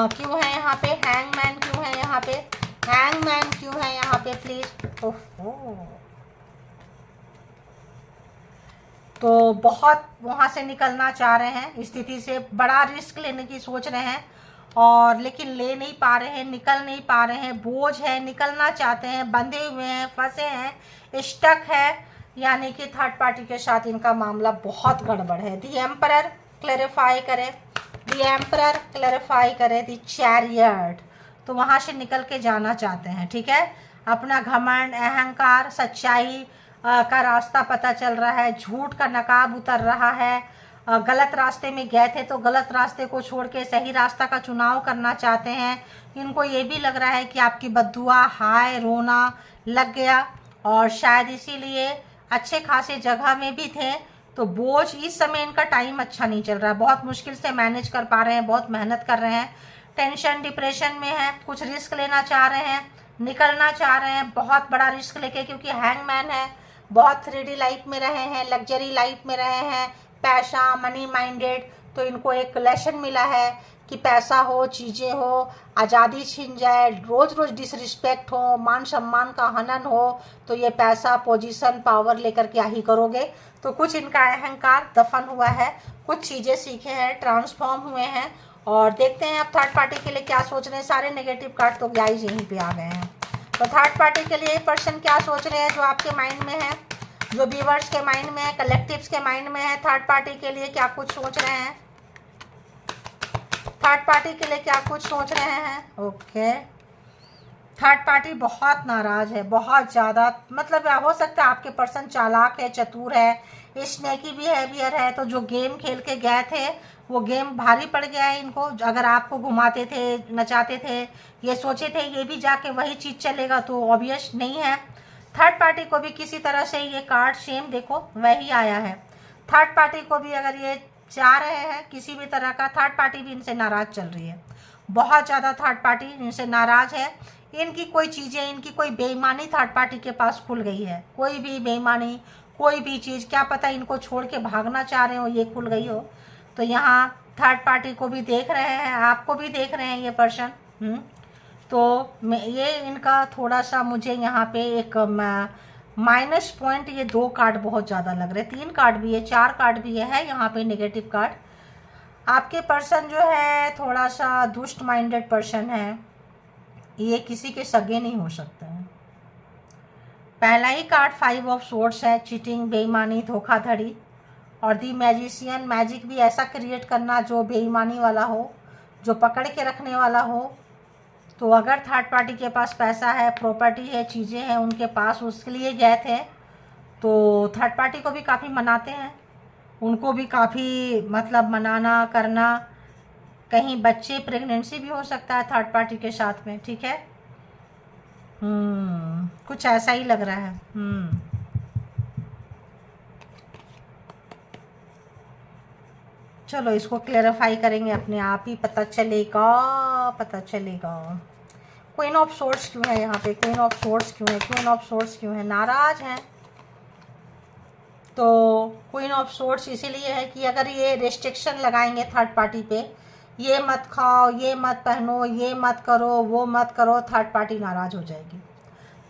क्यों है यहाँ पे, हैंगमैन क्यों है यहाँ पे, हैंगमैन क्यों है यहाँ पे प्लीज। ओहो, तो बहुत वहाँ से निकलना चाह रहे हैं, स्थिति से बड़ा रिस्क लेने की सोच रहे हैं और लेकिन ले नहीं पा रहे हैं, निकल नहीं पा रहे हैं, बोझ है, निकलना चाहते हैं, बंधे हुए हैं, फंसे हैं, स्टक है। यानी कि थर्ड पार्टी के साथ इनका मामला बहुत गड़बड़ है। दी एम्परर क्लैरिफाई करे, दी एम्परर क्लैरिफाई करे, दी चैरियट, तो वहाँ से निकल के जाना चाहते हैं, ठीक है। अपना घमंड, अहंकार, सच्चाई का रास्ता पता चल रहा है, झूठ का नकाब उतर रहा है। गलत रास्ते में गए थे तो गलत रास्ते को छोड़ के सही रास्ता का चुनाव करना चाहते हैं। इनको ये भी लग रहा है कि आपकी बद्दुआ, हाय, रोना लग गया और शायद इसीलिए अच्छे खासे जगह में भी थे, तो बोझ इस समय इनका टाइम अच्छा नहीं चल रहा है, बहुत मुश्किल से मैनेज कर पा रहे हैं, बहुत मेहनत कर रहे हैं, टेंशन डिप्रेशन में है, कुछ रिस्क लेना चाह रहे हैं, निकलना चाह रहे हैं बहुत बड़ा रिस्क लेके, क्योंकि हैंगमैन है, बहुत 3D लाइफ में रहे हैं, लग्जरी लाइफ में रहे हैं, पैसा, मनी माइंडेड, तो इनको एक लेसन मिला है कि पैसा हो, चीज़ें हो, आज़ादी छीन जाए, रोज़ रोज़ डिसरिस्पेक्ट हो, मान सम्मान का हनन हो, तो ये पैसा, पोजीशन, पावर लेकर क्या ही करोगे। तो कुछ इनका अहंकार दफन हुआ है, कुछ चीज़ें सीखे हैं, ट्रांसफॉर्म हुए हैं और देखते हैं अब थर्ड पार्टी के लिए क्या सोच रहे हैं। सारे नेगेटिव कार्ड तो गाइस यहीं पे आ गए हैं। तो थर्ड पार्टी के लिए पर्सन क्या सोच रहे हैं जो आपके माइंड में है, जो व्यूअर्स के माइंड में है, कलेक्टिव्स के माइंड में है, थर्ड पार्टी के लिए क्या कुछ सोच रहे हैं, थर्ड पार्टी के लिए क्या कुछ सोच रहे हैं। ओके, थर्ड पार्टी बहुत नाराज है, बहुत ज़्यादा, मतलब हो सकता है आपके पर्सन चालाक है, चतुर है, स्नेकी बिहेवियर है, तो जो गेम खेल के गए थे वो गेम भारी पड़ गया है इनको। अगर आपको घुमाते थे, नचाते थे, ये सोचे थे ये भी जाके वही चीज़ चलेगा, तो ऑब्वियस नहीं है। थर्ड पार्टी को भी किसी तरह से ये कार्ड सेम देखो वही आया है। थर्ड पार्टी को भी अगर ये चाह रहे हैं किसी भी तरह का, थर्ड पार्टी भी इनसे नाराज़ चल रही है, बहुत ज़्यादा थर्ड पार्टी इनसे नाराज़ है। इनकी कोई चीज़ें, इनकी कोई बेईमानी थर्ड पार्टी के पास खुल गई है, कोई भी बेईमानी, कोई भी चीज़, क्या पता इनको छोड़ के भागना चाह रहे हो, ये खुल गई हो। तो यहाँ थर्ड पार्टी को भी देख रहे हैं, आपको भी देख रहे हैं ये पर्सन। तो ये इनका थोड़ा सा मुझे यहाँ पे एक माइनस पॉइंट, ये 2 कार्ड बहुत ज़्यादा लग रहे हैं, 3 कार्ड भी है, 4 कार्ड भी है यहाँ पे नेगेटिव कार्ड। आपके पर्सन जो है थोड़ा सा दुष्ट माइंडेड पर्सन है, ये किसी के सगे नहीं हो सकते हैं। पहला ही कार्ड 5 ऑफ सोर्ड्स है, चीटिंग, बेईमानी, धोखाधड़ी। और दी मैजिशियन, मैजिक भी ऐसा क्रिएट करना जो बेईमानी वाला हो, जो पकड़ के रखने वाला हो। तो अगर थर्ड पार्टी के पास पैसा है, प्रॉपर्टी है, चीज़ें हैं उनके पास, उसके लिए गए थे, तो थर्ड पार्टी को भी काफ़ी मनाते हैं, उनको भी काफ़ी मतलब मनाना करना। कहीं बच्चे, प्रेगनेंसी भी हो सकता है थर्ड पार्टी के साथ में, ठीक है। कुछ ऐसा ही लग रहा है। चलो इसको क्लेरिफाई करेंगे, अपने आप ही पता चलेगा, पता चलेगा। क्वीन ऑफ सोर्स क्यों है यहाँ पे? क्वीन ऑफ सोर्स क्यों है? क्वीन ऑफ सोर्स क्यों है? नाराज हैं। तो क्वीन ऑफ सोर्स इसीलिए है कि अगर ये रिस्ट्रिक्शन लगाएंगे थर्ड पार्टी पे, ये मत खाओ, ये मत पहनो, ये मत करो, वो मत करो, थर्ड पार्टी नाराज हो जाएगी।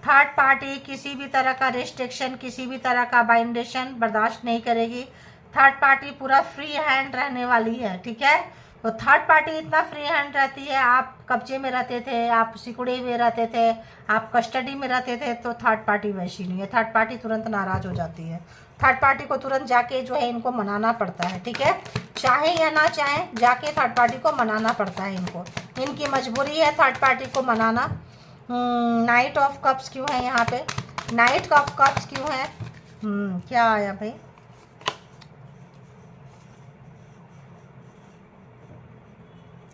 थर्ड पार्टी किसी भी तरह का रिस्ट्रिक्शन, किसी भी तरह का बाइंडेशन बर्दाश्त नहीं करेगी। थर्ड पार्टी पूरा फ्री हैंड रहने वाली है, ठीक है। तो थर्ड पार्टी इतना फ्री हैंड रहती है, आप कब्जे में रहते थे, आप सिकुड़े हुए रहते थे, आप कस्टडी में रहते थे, तो थर्ड पार्टी वैसी नहीं है। थर्ड पार्टी तुरंत नाराज हो जाती है। थर्ड पार्टी को तुरंत जाके जो है इनको मनाना पड़ता है, ठीक है। चाहे या ना चाहे, जाके थर्ड पार्टी को मनाना पड़ता है इनको, इनकी मजबूरी है थर्ड पार्टी को मनाना। नाइट ऑफ कप्स क्यों है यहाँ पे? नाइट ऑफ कप्स क्यों है? क्या आया भाई?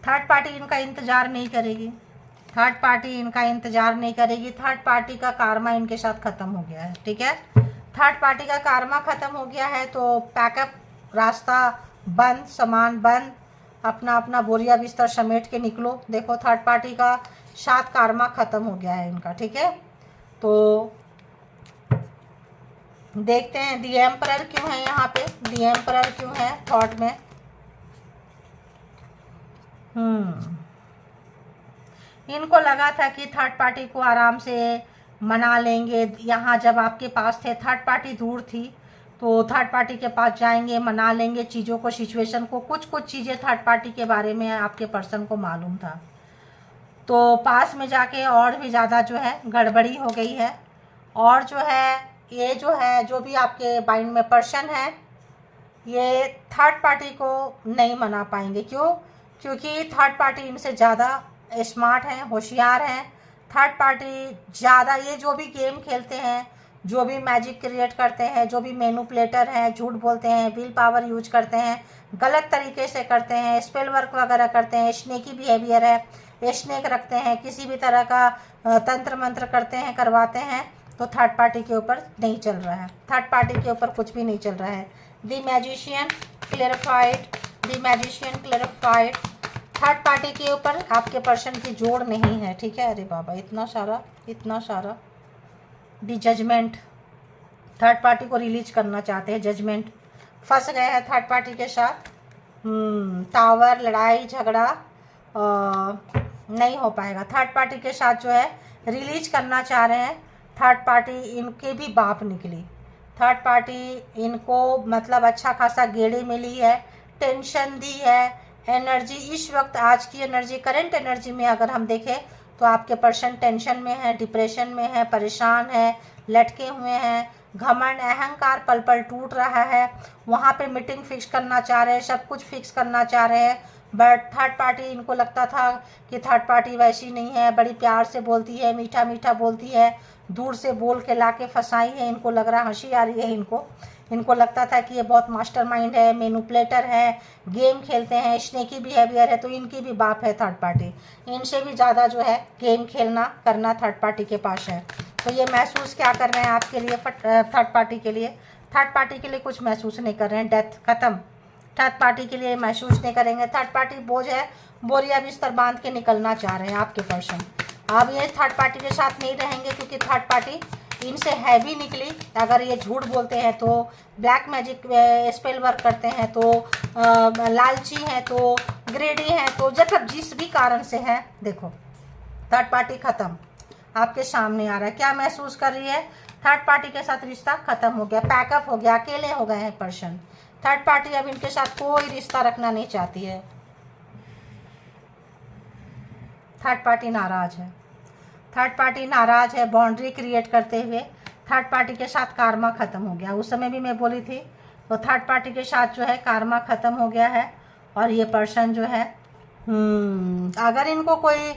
थर्ड पार्टी इनका इंतजार नहीं करेगी। थर्ड पार्टी इनका इंतजार नहीं करेगी। थर्ड पार्टी का कारमा इनके साथ खत्म हो गया है, ठीक है। थर्ड पार्टी का कारमा खत्म हो गया है, तो पैकअप, रास्ता बंद, सामान बंद, अपना अपना बोरिया बिस्तर समेट के निकलो। देखो थर्ड पार्टी का साथ कारमा खत्म हो गया है इनका, ठीक है। तो देखते हैं दी एम्परर क्यों है यहाँ पे? दी एम्परर क्यों है थॉट में? इनको लगा था कि थर्ड पार्टी को आराम से मना लेंगे। यहाँ जब आपके पास थे, थर्ड पार्टी दूर थी, तो थर्ड पार्टी के पास जाएंगे, मना लेंगे चीज़ों को, सिचुएशन को। कुछ कुछ चीज़ें थर्ड पार्टी के बारे में आपके पर्सन को मालूम था, तो पास में जाके और भी ज़्यादा जो है गड़बड़ी हो गई है। और जो है ये जो है, जो भी आपके माइंड में पर्सन है, ये थर्ड पार्टी को नहीं मना पाएंगे। क्यों? क्योंकि थर्ड पार्टी इनसे ज़्यादा स्मार्ट हैं, होशियार हैं। थर्ड पार्टी ज़्यादा, ये जो भी गेम खेलते हैं, जो भी मैजिक क्रिएट करते हैं, जो भी मैनिपुलेटर हैं, झूठ बोलते हैं, विल पावर यूज करते हैं, गलत तरीके से करते हैं, स्पेल वर्क वगैरह करते हैं, स्नेकी बिहेवियर है, स्नेक रखते हैं, किसी भी तरह का तंत्र मंत्र करते हैं, करवाते हैं, तो थर्ड पार्टी के ऊपर नहीं चल रहा है। थर्ड पार्टी के ऊपर कुछ भी नहीं चल रहा है। The magician clarified, the magician clarified. Third party के ऊपर आपके पर्सन की जोड़ नहीं है, ठीक है। अरे बाबा, इतना सारा, इतना सारा। दी जजमेंट, थर्ड पार्टी को रिलीज करना चाहते हैं, जजमेंट। फंस गए हैं थर्ड पार्टी के साथ। टावर, लड़ाई झगड़ा नहीं हो पाएगा। थर्ड पार्टी के साथ जो है रिलीज करना चाह रहे हैं। थर्ड पार्टी इनके भी बाप निकली। थर्ड पार्टी इनको मतलब अच्छा खासा गेड़े मिली है, टेंशन दी है, एनर्जी इस वक्त, आज की एनर्जी, करंट एनर्जी में अगर हम देखें तो आपके पर्सन टेंशन में है, डिप्रेशन में है, परेशान है, लटके हुए हैं, घमंड, अहंकार पल पल टूट रहा है। वहाँ पे मीटिंग फिक्स करना चाह रहे हैं, सब कुछ फिक्स करना चाह रहे हैं, बट थर्ड पार्टी, इनको लगता था कि थर्ड पार्टी वैसी नहीं है, बड़ी प्यार से बोलती है, मीठा मीठा बोलती है, दूर से बोल के ला के फंसाई है। इनको लग रहा, हंसी आ रही है इनको लगता था कि ये बहुत मास्टरमाइंड है, मैनिपुलेटर है, गेम खेलते हैं, स्नेकी बिहेवियर है, तो इनकी भी बाप है थर्ड पार्टी। इनसे भी ज़्यादा जो है गेम खेलना करना थर्ड पार्टी के पास है। तो ये महसूस क्या कर रहे हैं आपके लिए? थर्ड पार्टी के लिए, थर्ड पार्टी के लिए कुछ महसूस नहीं कर रहे हैं। डेथ खत्म, थर्ड पार्टी के लिए महसूस नहीं करेंगे। थर्ड पार्टी बोझ है, बोरिया बिस्तर बांध के निकलना चाह रहे हैं आपके पर्सन। अब ये थर्ड पार्टी के साथ नहीं रहेंगे, क्योंकि थर्ड पार्टी इनसे हैवी निकली। अगर ये झूठ बोलते हैं, तो ब्लैक मैजिक स्पेल वर्क करते हैं, तो लालची हैं, तो ग्रेडी हैं, तो जब जिस भी कारण से है, देखो थर्ड पार्टी खत्म, आपके सामने आ रहा है। क्या महसूस कर रही है? थर्ड पार्टी के साथ रिश्ता खत्म हो गया, पैकअप हो गया, अकेले हो गए हैं पर्सन। थर्ड पार्टी अब इनके साथ कोई रिश्ता रखना नहीं चाहती है। थर्ड पार्टी नाराज है, थर्ड पार्टी नाराज है, बाउंड्री क्रिएट करते हुए। थर्ड पार्टी के साथ कारमा खत्म हो गया। उस समय भी मैं बोली थी, तो थर्ड पार्टी के साथ जो है कारमा खत्म हो गया है। और ये पर्सन जो है, अगर इनको कोई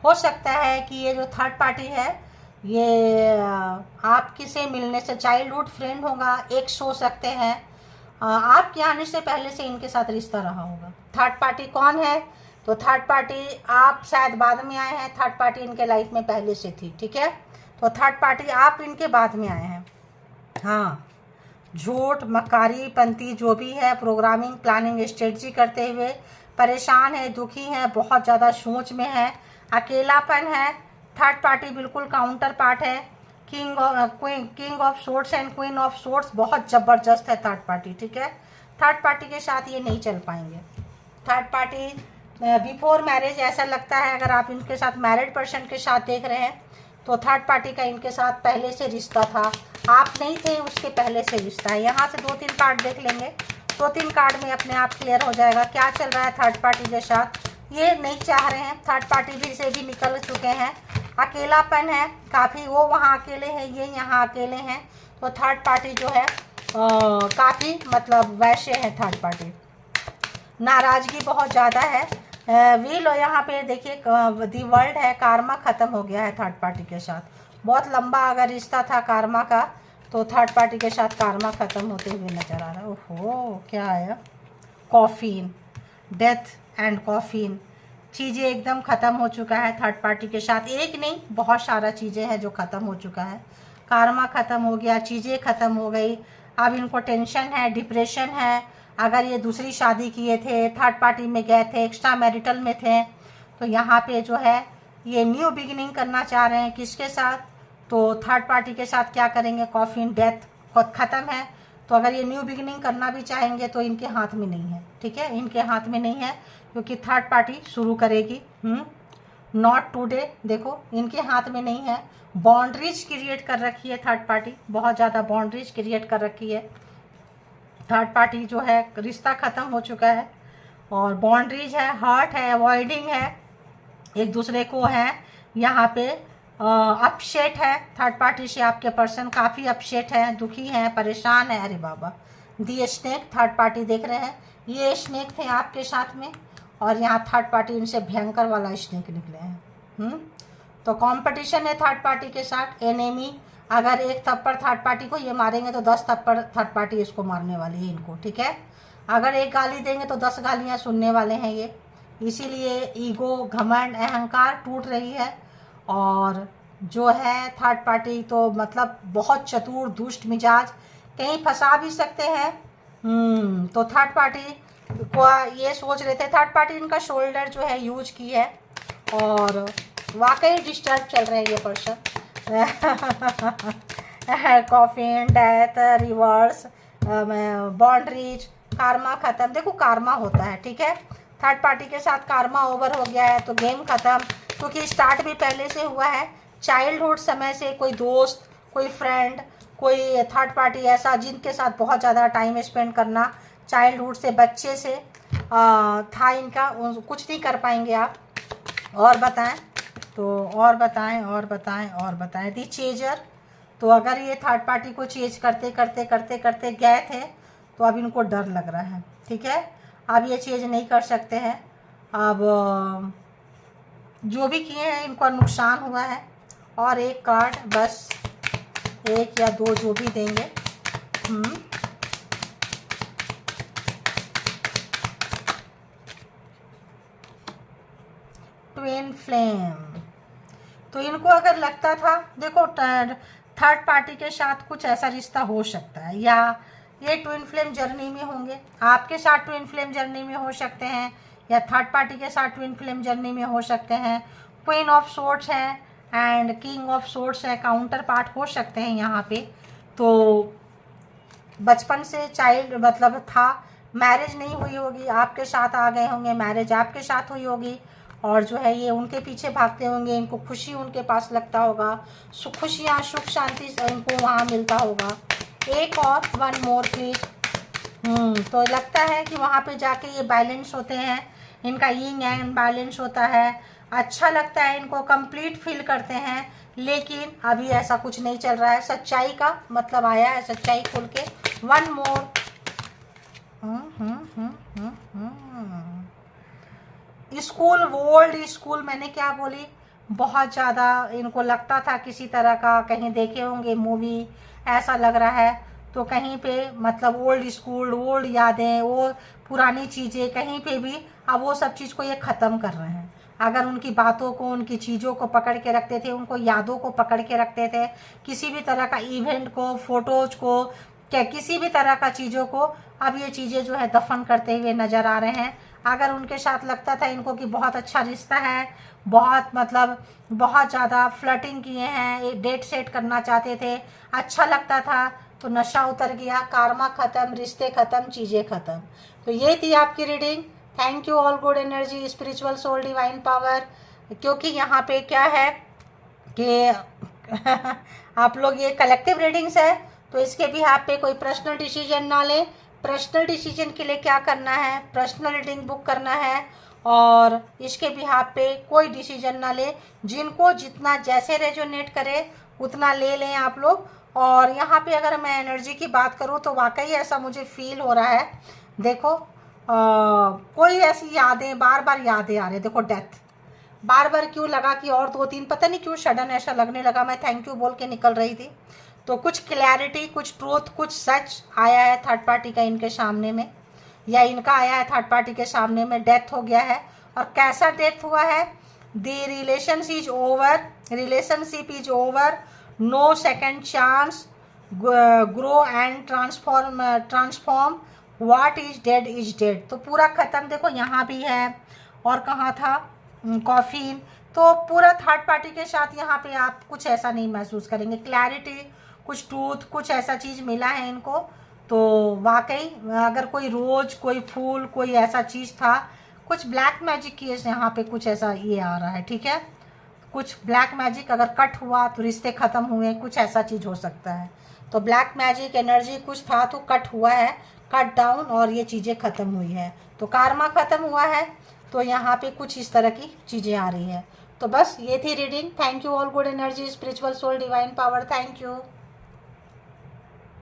हो सकता है कि ये जो थर्ड पार्टी है, ये आपकी से मिलने से चाइल्डहुड फ्रेंड होगा, एक्स हो सकते हैं, आपके आने से पहले से इनके साथ रिश्ता रहा होगा। थर्ड पार्टी कौन है? तो थर्ड पार्टी आप शायद बाद में आए हैं, थर्ड पार्टी इनके लाइफ में पहले से थी, ठीक है। तो थर्ड पार्टी आप इनके बाद में आए हैं। हाँ, झूठ मक्कारी पंती जो भी है, प्रोग्रामिंग प्लानिंग स्ट्रेटजी करते हुए परेशान है, दुखी है, बहुत ज़्यादा सोच में है, अकेलापन है। थर्ड पार्टी बिल्कुल काउंटर पार्ट है। King of sorts and queen of sorts बहुत ज़बरदस्त है थर्ड पार्टी, ठीक है। थर्ड पार्टी के साथ ये नहीं चल पाएंगे। थर्ड पार्टी बिफोर मैरिज ऐसा लगता है, अगर आप इनके साथ मैरिड पर्सन के साथ देख रहे हैं तो थर्ड पार्टी का इनके साथ पहले से रिश्ता था, आप नहीं थे उसके पहले से रिश्ता है। यहाँ से 2-3 कार्ड देख लेंगे, 2-3 कार्ड में अपने आप क्लियर हो जाएगा क्या चल रहा है थर्ड पार्टी के साथ। ये नहीं चाह रहे हैं, थर्ड पार्टी भी से भी निकल चुके हैं, अकेलापन है काफ़ी, वो वहाँ अकेले हैं, ये यहाँ अकेले हैं। तो थर्ड पार्टी जो है काफ़ी मतलब वैसे है थर्ड पार्टी, नाराज़गी बहुत ज़्यादा है। व्हील और यहाँ पे देखिए दी वर्ल्ड है, कार्मा ख़त्म हो गया है थर्ड पार्टी के साथ। बहुत लंबा अगर रिश्ता था कार्मा का तो थर्ड पार्टी के साथ कार्मा ख़त्म होते हुए नज़र आ रहा है। ओहो क्या है, कॉफीन, डेथ एंड कॉफीन, चीज़ें एकदम ख़त्म हो चुका है थर्ड पार्टी के साथ। एक नहीं बहुत सारा चीज़ें हैं जो ख़त्म हो चुका है, कार्मा ख़त्म हो गया, चीज़ें ख़त्म हो गई। अब इनको टेंशन है, डिप्रेशन है। अगर ये दूसरी शादी किए थे, थर्ड पार्टी में गए थे, एक्स्ट्रा मैरिटल में थे, तो यहाँ पे जो है ये न्यू बिगिनिंग करना चाह रहे हैं किसके साथ, तो थर्ड पार्टी के साथ क्या करेंगे, कॉफिन डेथ ख़त्म है। तो अगर ये न्यू बिगिनिंग करना भी चाहेंगे तो इनके हाथ में नहीं है, ठीक है, इनके हाथ में नहीं है क्योंकि थर्ड पार्टी शुरू करेगी। नॉट टुडे, देखो इनके हाथ में नहीं है। बाउंड्रीज क्रिएट कर रखी है थर्ड पार्टी, बहुत ज़्यादा बाउंड्रीज क्रिएट कर रखी है थर्ड पार्टी जो है, रिश्ता ख़त्म हो चुका है और बाउंड्रीज है, हर्ट है, अवॉइडिंग है, एक दूसरे को है यहाँ पे अपसेट है थर्ड पार्टी से। आपके पर्सन काफ़ी अपसेट है, दुखी है, परेशान है। अरे बाबा, दी स्नेक थर्ड पार्टी देख रहे हैं, ये स्नेक थे आपके साथ में और यहाँ थर्ड पार्टी इनसे भयंकर वाला स्नेक निकले हैं। तो कंपटीशन है थर्ड पार्टी के साथ, एनेमी। अगर एक थप्पड़ थर्ड पार्टी को ये मारेंगे तो 10 थप्पड़ थर्ड पार्टी इसको मारने वाली है इनको, ठीक है। अगर एक गाली देंगे तो 10 गालियाँ सुनने वाले हैं ये। इसीलिए ईगो, घमंड, अहंकार टूट रही है और जो है थर्ड पार्टी तो मतलब बहुत चतुर, दुष्ट मिजाज, कहीं फंसा भी सकते हैं। तो थर्ड पार्टी को ये सोच रहे थे, थर्ड पार्टी इनका शोल्डर जो है यूज की है और वाकई डिस्टर्ब चल रहे हैं ये person. Coffin, death, reverse, boundaries, Karma ख़त्म। देखो कार्मा होता है, ठीक है, थर्ड पार्टी के साथ कार्मा ओवर हो गया है तो गेम ख़त्म, क्योंकि स्टार्ट भी पहले से हुआ है। चाइल्डहुड समय से कोई दोस्त, कोई फ्रेंड, कोई थर्ड पार्टी ऐसा जिनके साथ बहुत ज़्यादा टाइम स्पेंड करना चाइल्डहुड से, बच्चे से था इनका, कुछ नहीं कर पाएंगे आप। और बताएं तो और बताएं दी चेजर। तो अगर ये थर्ड पार्टी को चेज करते करते गए थे तो अब इनको डर लग रहा है, ठीक है, अब ये चेज नहीं कर सकते हैं। अब जो भी किए हैं इनको नुकसान हुआ है। और एक कार्ड बस, एक या दो जो भी देंगे। Twin flame. तो इनको अगर लगता था, देखो थर्ड पार्टी के साथ कुछ ऐसा रिश्ता हो सकता है, या ये ट्विन फ्लेम जर्नी में होंगे, आपके साथ ट्विन फ्लेम जर्नी में हो सकते हैं या थर्ड पार्टी के साथ ट्विन फ्लेम जर्नी में हो सकते हैं। क्वीन ऑफ सोर्ट्स है एंड किंग ऑफ सोर्ट्स है, काउंटर पार्ट हो सकते हैं यहाँ पे। तो बचपन से चाइल्ड मतलब था, मैरिज नहीं हुई होगी, आपके साथ आ गए होंगे, मैरिज आपके साथ हुई होगी और जो है ये उनके पीछे भागते होंगे, इनको खुशी उनके पास लगता होगा, खुशियाँ, सुख शांति इनको वहाँ मिलता होगा। एक और, वन मोर प्लीज। तो लगता है कि वहाँ पे जाके ये बैलेंस होते हैं, इनका यिंग एंड बैलेंस होता है, अच्छा लगता है इनको, कंप्लीट फील करते हैं। लेकिन अभी ऐसा कुछ नहीं चल रहा है, सच्चाई का मतलब आया है, सच्चाई खुल के। One more. School, old school, मैंने क्या बोली, बहुत ज़्यादा इनको लगता था किसी तरह का, कहीं देखे होंगे मूवी, ऐसा लग रहा है। तो कहीं पे मतलब ओल्ड स्कूल, ओल्ड यादें, वो पुरानी चीज़ें, कहीं पे भी अब वो सब चीज़ को ये ख़त्म कर रहे हैं। अगर उनकी बातों को, उनकी चीज़ों को पकड़ के रखते थे, उनको यादों को पकड़ के रखते थे, किसी भी तरह का इवेंट को, फोटोज़ को, क्या किसी भी तरह का चीज़ों को अब ये चीज़ें जो है दफन करते हुए नज़र आ रहे हैं। अगर उनके साथ लगता था इनको कि बहुत अच्छा रिश्ता है, बहुत मतलब बहुत ज़्यादा फ्लर्टिंग किए हैं, डेट सेट करना चाहते थे, अच्छा लगता था, तो नशा उतर गया, कार्मा ख़त्म, रिश्ते ख़त्म, चीज़ें ख़त्म। तो ये थी आपकी reading. Thank you all good energy, spiritual soul, divine power. क्योंकि यहाँ पे क्या है कि आप लोग ये कलेक्टिव रीडिंग्स है, तो इसके भी आप पे कोई पर्सनल डिसीजन ना लें। पर्सनल डिसीजन के लिए क्या करना है, पर्सनल रीडिंग बुक करना है, और इसके भी आप पे कोई डिसीजन ना ले। जिनको जितना जैसे रेजोनेट करे उतना ले लें आप लोग। और यहाँ पे अगर मैं एनर्जी की बात करूँ तो वाकई ऐसा मुझे फील हो रहा है। देखो कोई ऐसी यादें बार बार यादें आ रही है। देखो डेथ बार बार क्यों लगा कि और 2-3 पता नहीं क्यों सडन ऐसा लगने लगा। मैं थैंक यू बोल के निकल रही थी, तो कुछ क्लैरिटी, कुछ ट्रूथ, कुछ सच आया है थर्ड पार्टी का इनके सामने में, या इनका आया है थर्ड पार्टी के सामने में। डेथ हो गया है, और कैसा डेथ हुआ है? The relationship is over, relationship is over, no second chance, grow and transform, what is dead. तो पूरा ख़त्म। देखो यहाँ भी है, और कहाँ था, कॉफिन। तो पूरा थर्ड पार्टी के साथ यहाँ पे आप कुछ ऐसा नहीं महसूस करेंगे। क्लैरिटी, कुछ ट्रूथ, कुछ ऐसा चीज़ मिला है इनको। तो वाकई अगर कोई रोज, कोई फूल, कोई ऐसा चीज़ था, कुछ ब्लैक मैजिक की यहाँ पे कुछ ऐसा ये आ रहा है। ठीक है, कुछ ब्लैक मैजिक अगर कट हुआ तो रिश्ते ख़त्म हुए, कुछ ऐसा चीज़ हो सकता है। तो ब्लैक मैजिक एनर्जी कुछ था तो कट हुआ है, कट डाउन, और ये चीज़ें ख़त्म हुई है। तो कार्मा ख़त्म हुआ है, तो यहाँ पे कुछ इस तरह की चीज़ें आ रही है। तो बस ये थी reading. Thank you all good energy, spiritual soul, divine power. Thank you.